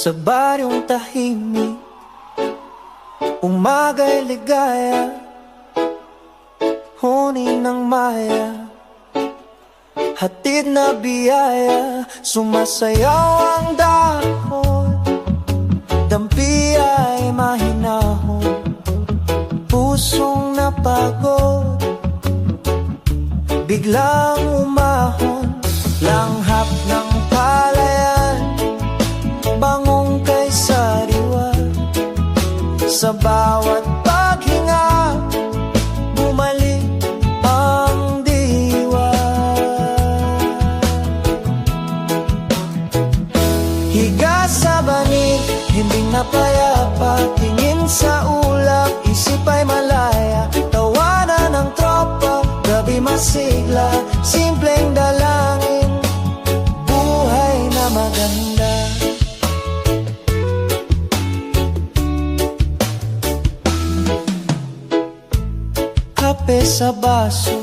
Sa baryong tahimik, umaga'y ligaya, huni ng maya, hatid na biyaya. Sumasayaw ang dahon, dampi ay mahinahon, pusong napagod, biglang umahon. Langhap ng palayan, bangong kay sariwa, sa bawat paghinga, bumalik ang diwa. Higa sa banig, hindi napayapa, tingin sa ulap, isip ay malaya. Tawanan ng tropa, gabi masigla, simpleng dalangin, buhay na maganda. Kape sa baso,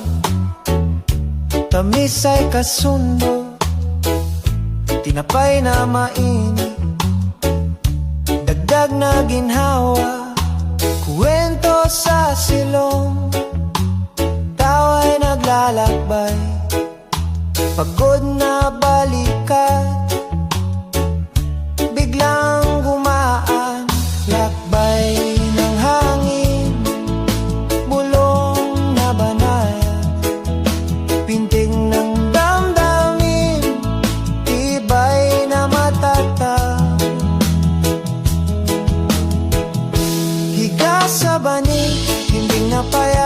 tamis ay kasundo, tinapay na mainit, dagdag na ginhawa, kwento sa silong, tawa'y naglalakbay, pagod na balikat, biglang gumaan, lakbay ng hangin, bulong na banaya, pintig ng damdamin, tibay na matatag. Higa sa banig, hindi napaya